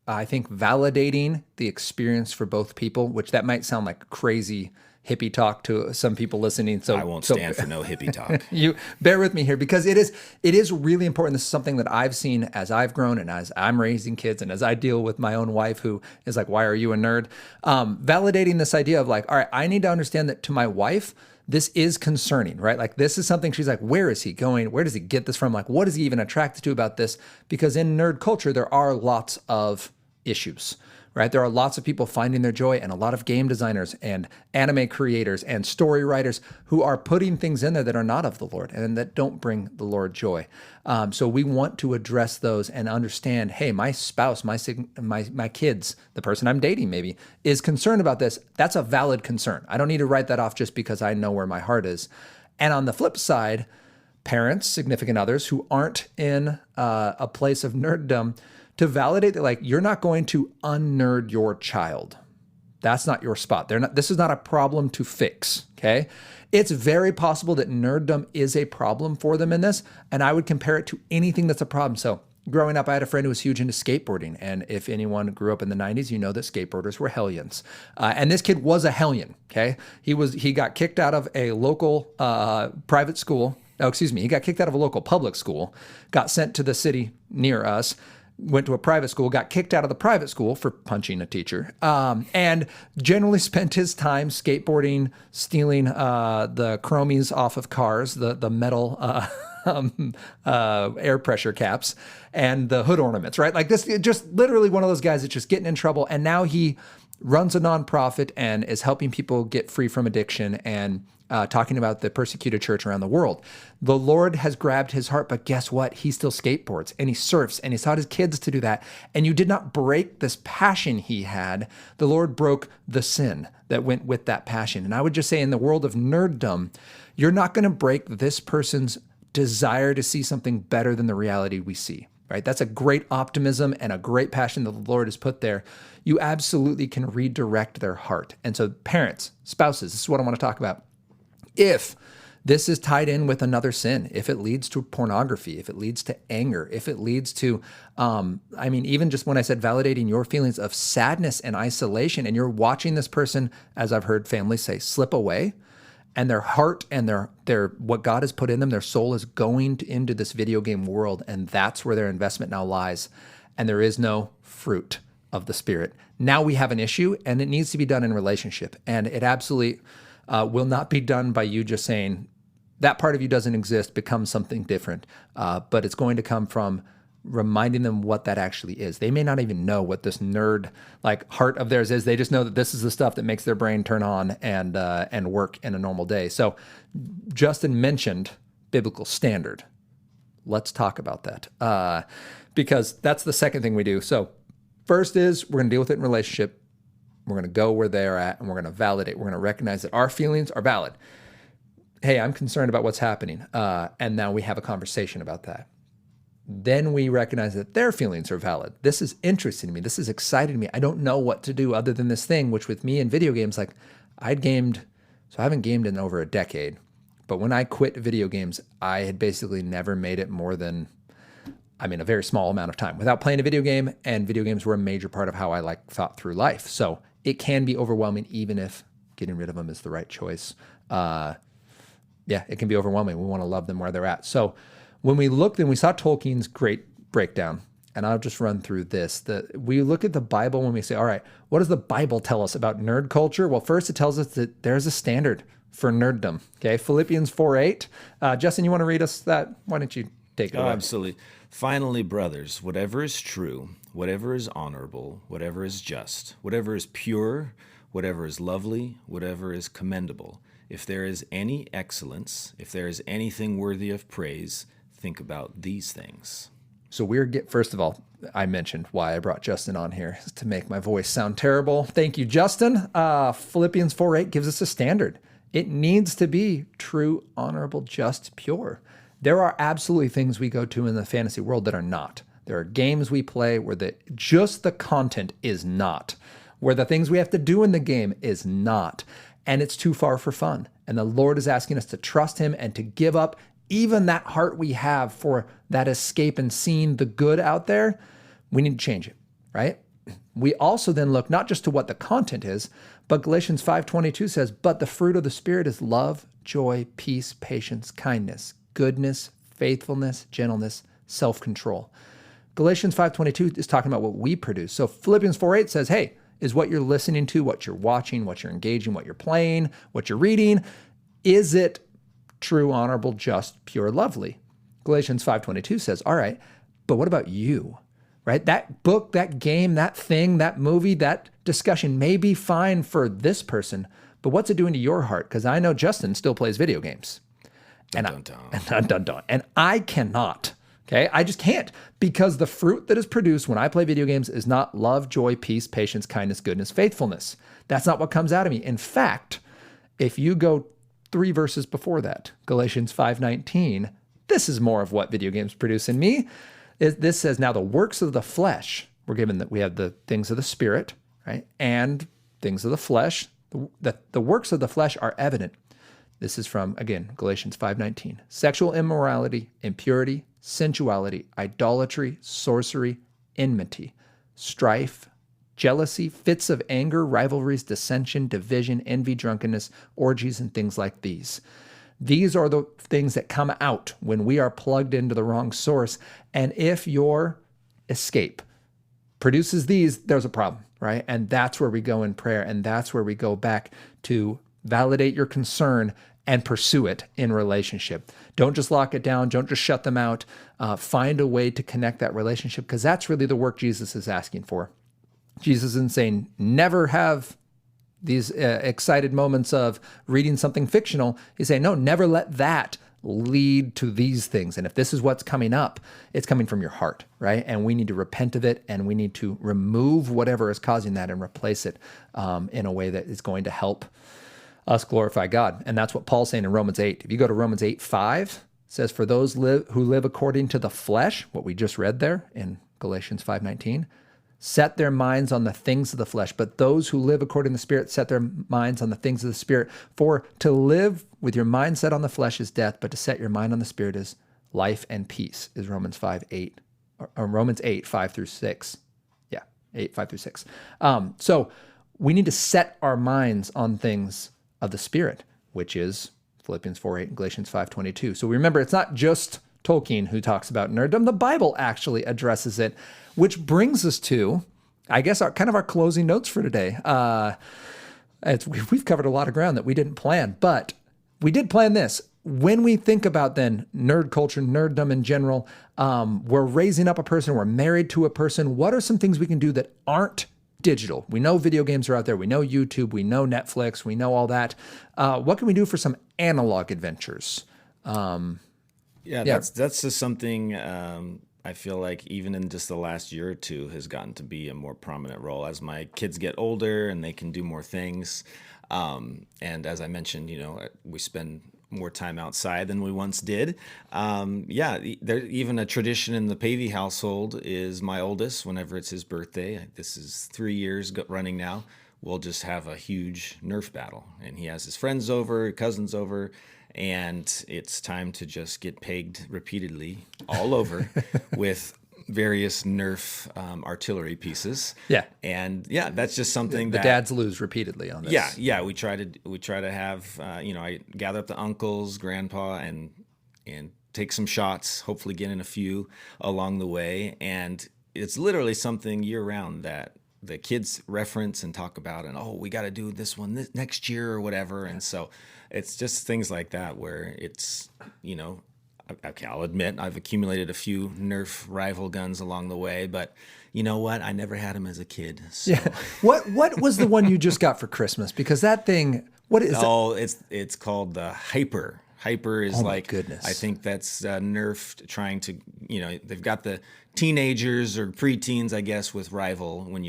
I think, validating the experience for both people, which that might sound like crazy hippie talk to some people listening. So I won't stand for no hippie talk. You bear with me here, because it is really important. This is something that I've seen as I've grown and as I'm raising kids and as I deal with my own wife who is like, why are you a nerd? Validating this idea of like, all right, I need to understand that to my wife, this is concerning, right? Like, this is something she's like, where is he going? Where does he get this from? Like, what is he even attracted to about this? Because in nerd culture, there are lots of issues, right? There are lots of people finding their joy, and a lot of game designers and anime creators and story writers who are putting things in there that are not of the Lord and that don't bring the Lord joy. So we want to address those and understand, hey, my spouse, my kids, the person I'm dating maybe, is concerned about this. That's a valid concern. I don't need to write that off just because I know where my heart is. And on the flip side, parents, significant others who aren't in a place of nerddom, to validate that, like, you're not going to unnerd your child. That's not your spot. This is not a problem to fix, okay? It's very possible that nerddom is a problem for them in this, and I would compare it to anything that's a problem. So growing up, I had a friend who was huge into skateboarding, and if anyone grew up in the 90s, you know that skateboarders were hellions. And this kid was a hellion, okay? He got kicked out of a local private school. Oh, excuse me. He got kicked out of a local public school, got sent to the city near us, went to a private school, got kicked out of the private school for punching a teacher, and generally spent his time skateboarding, stealing the chromies off of cars, the metal air pressure caps, and the hood ornaments, right? Like, this, just literally one of those guys that's just getting in trouble. And now he runs a nonprofit and is helping people get free from addiction and talking about the persecuted church around the world. The Lord has grabbed his heart, but guess what? He still skateboards and he surfs and he's taught his kids to do that. And you did not break this passion he had. The Lord broke the sin that went with that passion. And I would just say, in the world of nerddom, you're not going to break this person's desire to see something better than the reality we see, right? That's a great optimism and a great passion that the Lord has put there. You absolutely can redirect their heart. And so parents, spouses, this is what I want to talk about. If This is tied in with another sin. If it leads to pornography, if it leads to anger, if it leads to, even just when I said validating your feelings of sadness and isolation, and you're watching this person, as I've heard families say, slip away, and their heart and their what God has put in them, their soul is going into this video game world, and that's where their investment now lies, and there is no fruit of the Spirit. Now we have an issue, and it needs to be done in relationship, and it absolutely will not be done by you just saying, that part of you doesn't exist, become something different. But it's going to come from reminding them what that actually is. They may not even know what this nerd heart of theirs is. They just know that this is the stuff that makes their brain turn on and work in a normal day. So Justin mentioned biblical standard. Let's talk about that because that's the second thing we do. So first is we're going to deal with it in relationship. We're going to go where they're at, and we're going to validate. We're going to recognize that our feelings are valid. Hey, I'm concerned about what's happening. And now we have a conversation about that. Then we recognize that their feelings are valid. This is interesting to me. This is exciting to me. I don't know what to do other than this thing, which with me in video games, I'd gamed, so I haven't gamed in over a decade. But when I quit video games, I had basically never made it more than, a very small amount of time without playing a video game. And video games were a major part of how I thought through life. So it can be overwhelming, even if getting rid of them is the right choice. Yeah, it can be overwhelming. We want to love them where they're at. So when we looked and we saw Tolkien's great breakdown, and I'll just run through this. We look at the Bible when we say, all right, what does the Bible tell us about nerd culture? Well, first it tells us that there's a standard for nerddom. Okay, Philippians 4:8. Justin, you want to read us that? Why don't you take it away? Absolutely. Finally, brothers, whatever is true, whatever is honorable, whatever is just, whatever is pure, whatever is lovely, whatever is commendable, if there is any excellence, if there is anything worthy of praise, think about these things. So first of all, I mentioned why I brought Justin on here, is to make my voice sound terrible. Thank you, Justin. Philippians 4:8 gives us a standard. It needs to be true, honorable, just, pure. There are absolutely things we go to in the fantasy world that are not. There are games we play where just the content is not, where the things we have to do in the game is not. And it's too far for fun. And the Lord is asking us to trust him and to give up even that heart we have for that escape and seeing the good out there. We need to change it, right? We also then look not just to what the content is, but Galatians 5:22 says, but the fruit of the Spirit is love, joy, peace, patience, kindness, goodness, faithfulness, gentleness, self-control. Galatians 5:22 is talking about what we produce. So Philippians 4:8 says, hey, is what you're listening to, what you're watching, what you're engaging, what you're playing, what you're reading, is it true, honorable, just, pure, lovely? Galatians 5:22 says, all right, but what about you, right? That book, that game, that thing, that movie, that discussion may be fine for this person, but what's it doing to your heart? Because I know Justin still plays video games. And I cannot. Okay, I just can't, because the fruit that is produced when I play video games is not love, joy, peace, patience, kindness, goodness, faithfulness. That's not what comes out of me. In fact, if you go 3 verses before that, Galatians 5:19, this is more of what video games produce in me. This says, now the works of the flesh, we're given that we have the things of the Spirit, right? And things of the flesh. The works of the flesh are evident. This is from, again, Galatians 5:19. Sexual immorality, impurity, sensuality, idolatry, sorcery, enmity, strife, jealousy, fits of anger, rivalries, dissension, division, envy, drunkenness, orgies, and things like these. These are the things that come out when we are plugged into the wrong source. And if your escape produces these, there's a problem, right? And that's where we go in prayer. And that's where we go back to validate your concern and pursue it in relationship. Don't just lock it down. Don't just shut them out. Find a way to connect that relationship, because that's really the work Jesus is asking for. Jesus isn't saying never have these excited moments of reading something fictional. He's saying, no, never let that lead to these things. And if this is what's coming up, it's coming from your heart, right? And we need to repent of it, and we need to remove whatever is causing that and replace it in a way that is going to help us glorify God. And that's what Paul's saying in Romans 8. If you go to Romans 8:5, it says, for those who live according to the flesh, what we just read there in Galatians 5:19, set their minds on the things of the flesh, but those who live according to the Spirit set their minds on the things of the Spirit. For to live with your mind set on the flesh is death, but to set your mind on the Spirit is life and peace, is Romans 5:8, or Romans 8:5-6. Yeah, 8:5-6. So we need to set our minds on things of the Spirit, which is Philippians 4:8 and Galatians 5:22. So remember, it's not just Tolkien who talks about nerddom. The Bible actually addresses it, which brings us to, I guess, our closing notes for today. We've covered a lot of ground that we didn't plan, but we did plan this. When we think about then nerd culture, nerddom in general, we're raising up a person, we're married to a person. What are some things we can do that aren't digital? We know video games are out there. We know YouTube. We know Netflix. We know all that. What can we do for some analog adventures? That's just something I feel like even in just the last year or two has gotten to be a more prominent role as my kids get older and they can do more things. And as I mentioned, we spend more time outside than we once did. There's even a tradition in the Pavey household is my oldest, whenever it's his birthday, this is 3 years running now, we'll just have a huge Nerf battle. And he has his friends over, cousins over, and it's time to just get pegged repeatedly all over with various Nerf artillery pieces. Yeah. And that's just something the that dads lose repeatedly on this. Yeah. We try to have, I gather up the uncles, grandpa, and take some shots, hopefully get in a few along the way. And it's literally something year round that the kids reference and talk about, and, we got to do this one next year or whatever. And so it's just things like that where it's, okay, I'll admit I've accumulated a few Nerf rival guns along the way, but you know what? I never had them as a kid. So. Yeah. What was the one you just got for Christmas? Because that thing, what is it? It's called the Hyper. Hyper is goodness. I think that's Nerf trying to, they've got the teenagers or preteens, I guess, with rival when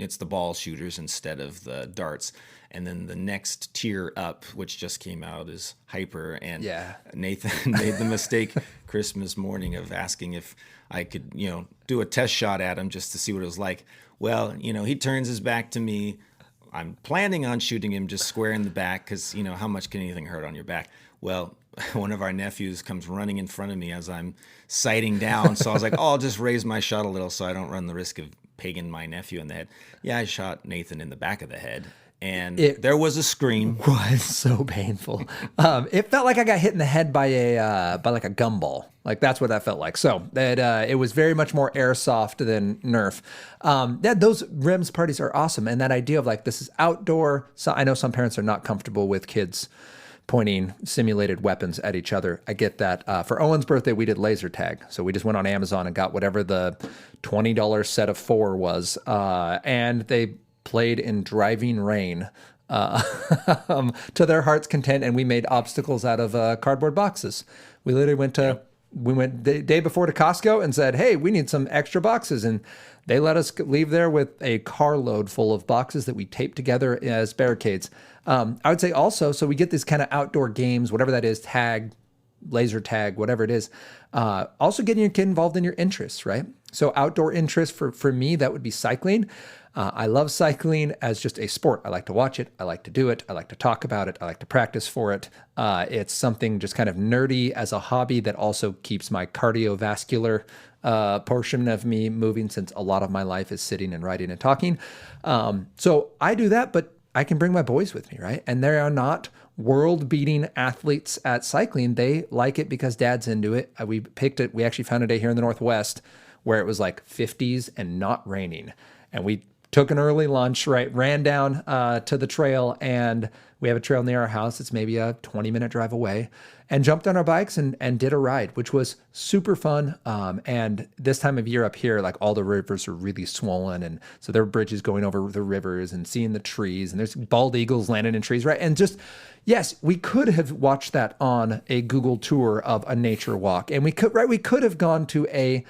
it's the ball shooters instead of the darts. And then the next tier up, which just came out, is Hyper. And Nathan made the mistake Christmas morning of asking if I could, do a test shot at him just to see what it was like. Well, he turns his back to me. I'm planning on shooting him just square in the back because, how much can anything hurt on your back? Well, one of our nephews comes running in front of me as I'm sighting down. So I was like, I'll just raise my shot a little so I don't run the risk of pegging my nephew in the head. Yeah, I shot Nathan in the back of the head. And there was a scream. It was so painful. It felt like I got hit in the head by a gumball. Like that's what that felt like. So that it was very much more airsoft than Nerf. Those RIMS parties are awesome, and that idea of this is outdoor. So I know some parents are not comfortable with kids pointing simulated weapons at each other. I get that. For Owen's birthday, we did laser tag. So we just went on Amazon and got whatever the $20 set of 4 was, and they played in driving rain to their heart's content, and we made obstacles out of cardboard boxes. We literally we went the day before to Costco and said, hey, we need some extra boxes, and they let us leave there with a carload full of boxes that we taped together as barricades. I would say also, so we get these kind of outdoor games, whatever that is, tag, laser tag, whatever it is. Also getting your kid involved in your interests, right? So outdoor interests for me, that would be cycling. I love cycling as just a sport. I like to watch it. I like to do it. I like to talk about it. I like to practice for it. It's something just kind of nerdy as a hobby that also keeps my cardiovascular portion of me moving, since a lot of my life is sitting and writing and talking. So I do that, but I can bring my boys with me, right? And they are not world-beating athletes at cycling. They like it because dad's into it. We picked it. We actually found a day here in the Northwest where it was like 50s and not raining. And we took an early lunch, right? Ran down to the trail, and we have a trail near our house. It's maybe a 20-minute drive away, and jumped on our bikes and did a ride, which was super fun. And this time of year up here, all the rivers are really swollen. And so there are bridges going over the rivers and seeing the trees, and there's bald eagles landing in trees, right? And just, yes, we could have watched that on a Google tour of a nature walk. And we could have gone to a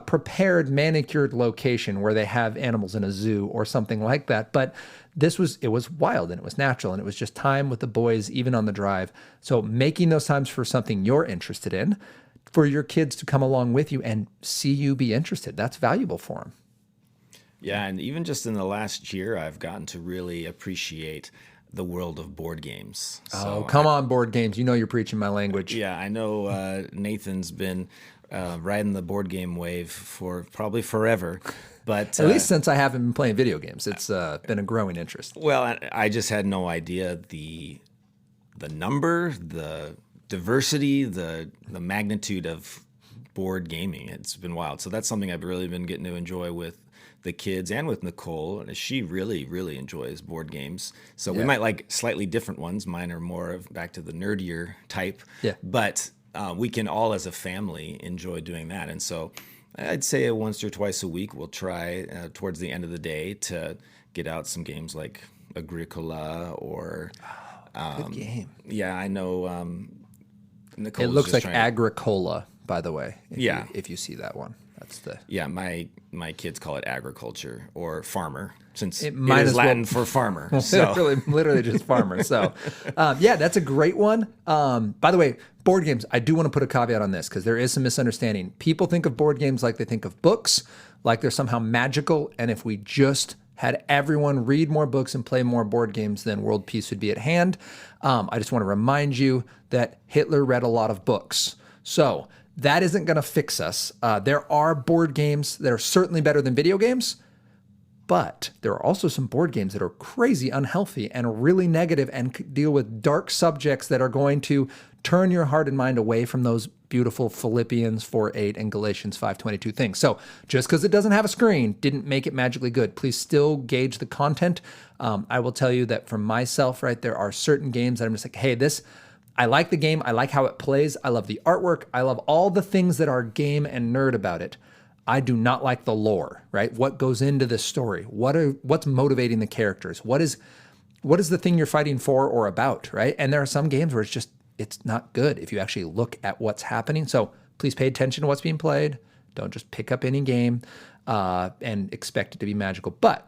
prepared, manicured location where they have animals in a zoo or something like that. But it was wild, and it was natural, and it was just time with the boys, even on the drive. So making those times for something you're interested in, for your kids to come along with you and see you be interested, that's valuable for them. Yeah, and even just in the last year, I've gotten to really appreciate the world of board games. Oh, come on, board games. You know you're preaching my language. Yeah, I know Nathan's been riding the board game wave for probably forever. But At least since I haven't been playing video games, it's been a growing interest. well, I just had no idea the number, the diversity, the magnitude of board gaming. It's been wild. So that's something I've really been getting to enjoy with the kids and with Nicole. She really, really enjoys board games. So we might like slightly different ones. Mine are more of back to the nerdier type. Yeah. But we can all as a family enjoy doing that. And so I'd say once or twice a week, we'll try towards the end of the day to get out some games like Agricola or... Good game. Yeah, I know Nicole. It looks like Agricola, by the way. Yeah. If you see that one. That's the... Yeah, my kids call it agriculture or farmer, since it might is as well- Latin for farmer. So literally just farmer. So, yeah, that's a great one. By the way, board games, I do want to put a caveat on this because there is some misunderstanding. People think of board games like they think of books, like they're somehow magical. And if we just had everyone read more books and play more board games, then world peace would be at hand. I just want to remind you that Hitler read a lot of books. So that isn't going to fix us. There are board games that are certainly better than video games, but there are also some board games that are crazy unhealthy and really negative and deal with dark subjects that are going to turn your heart and mind away from those beautiful Philippians 4:8 and Galatians 5:22 things. So just because it doesn't have a screen didn't make it magically good. Please still gauge the content. I will tell you that for myself, right, there are certain games that I'm just like, hey, I like the game. I like how it plays. I love the artwork. I love all the things that are game and nerd about it. I do not like the lore, right? What goes into this story? What's motivating the characters? What is the thing you're fighting for or about, right? And there are some games where it's not good if you actually look at what's happening. So please pay attention to what's being played. Don't just pick up any game and expect it to be magical. But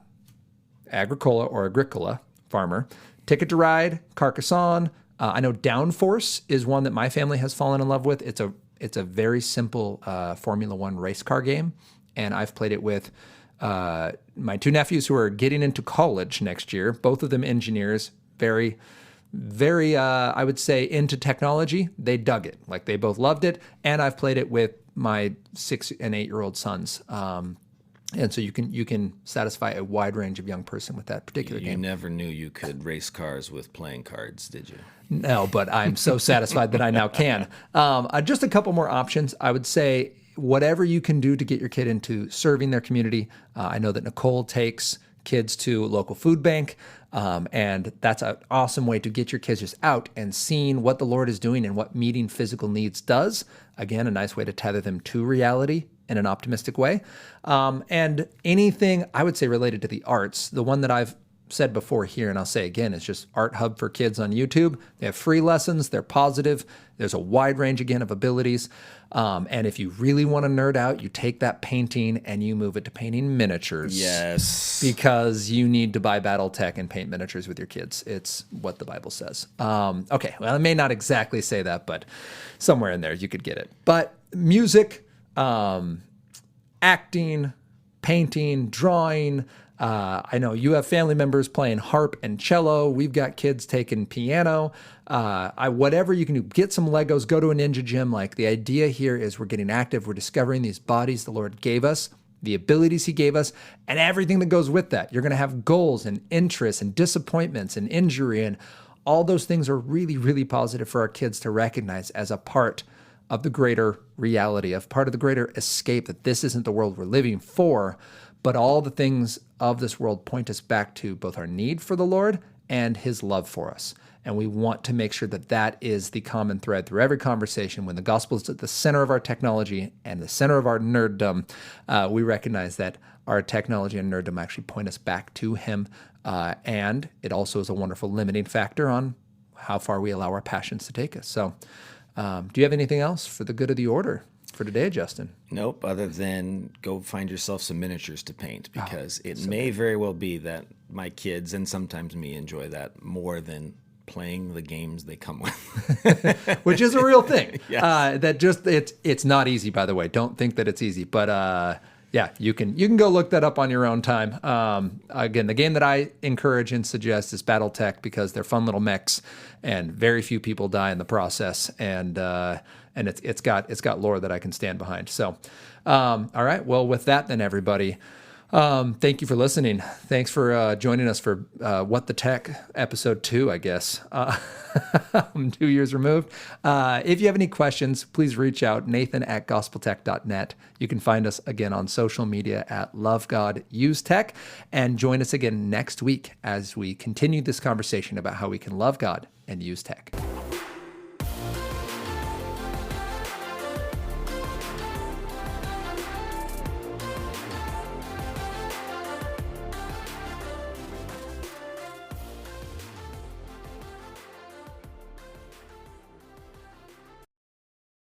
Agricola, farmer, Ticket to Ride, Carcassonne. I know Downforce is one that my family has fallen in love with. It's a very simple Formula One race car game, and I've played it with my two nephews who are getting into college next year. Both of them engineers, very, very, I would say, into technology. They dug it. Like, they both loved it, and I've played it with my 6 and 8-year-old sons. And so you can satisfy a wide range of young person with that particular game. You never knew you could race cars with playing cards, did you? No, but I'm so satisfied that I now can. Just a couple more options. I would say whatever you can do to get your kid into serving their community. I know that Nicole takes kids to a local food bank, and that's an awesome way to get your kids just out and seeing what the Lord is doing and what meeting physical needs does. Again, a nice way to tether them to reality in an optimistic way. And anything, I would say, related to the arts. The one that I've said before here, and I'll say again, is just Art Hub for Kids on YouTube. They have free lessons. They're positive. There's a wide range, again, of abilities. And if you really want to nerd out, you take that painting and you move it to painting miniatures. Yes. Because you need to buy BattleTech and paint miniatures with your kids. It's what the Bible says. Okay, well, I may not exactly say that, but somewhere in there you could get it. But music, acting, painting, drawing. I know you have family members playing harp and cello. We've got kids taking piano. Whatever you can do, get some Legos, go to a ninja gym. Like, the idea here is we're getting active. We're discovering these bodies the Lord gave us, the abilities he gave us, and everything that goes with that. You're going to have goals and interests and disappointments and injury, and all those things are really, really positive for our kids to recognize as a part of the greater reality, of part of the greater escape, that this isn't the world we're living for, but all the things of this world point us back to both our need for the Lord and his love for us. And we want to make sure that that is the common thread through every conversation. When the gospel is at the center of our technology and the center of our nerddom, we recognize that our technology and nerddom actually point us back to him. And it also is a wonderful limiting factor on how far we allow our passions to take us. So do you have anything else for the good of the order for today, Justin? Nope, other than go find yourself some miniatures to paint, because it may very well be that my kids, and sometimes me, enjoy that more than playing the games they come with. Which is a real thing. Yes. That just, it's not easy, by the way. Don't think that it's easy. But Yeah, you can go look that up on your own time. Again, the game that I encourage and suggest is BattleTech because they're fun little mechs, and very few people die in the process, and it's got lore that I can stand behind. So, all right, well, with that, then everybody. Thank you for listening. Thanks for joining us for What the Tech, episode 2, I guess. 2 years removed. If you have any questions, please reach out, nathan@gospeltech.net. You can find us again on social media at Love God Use Tech, and join us again next week as we continue this conversation about how we can love God and use tech.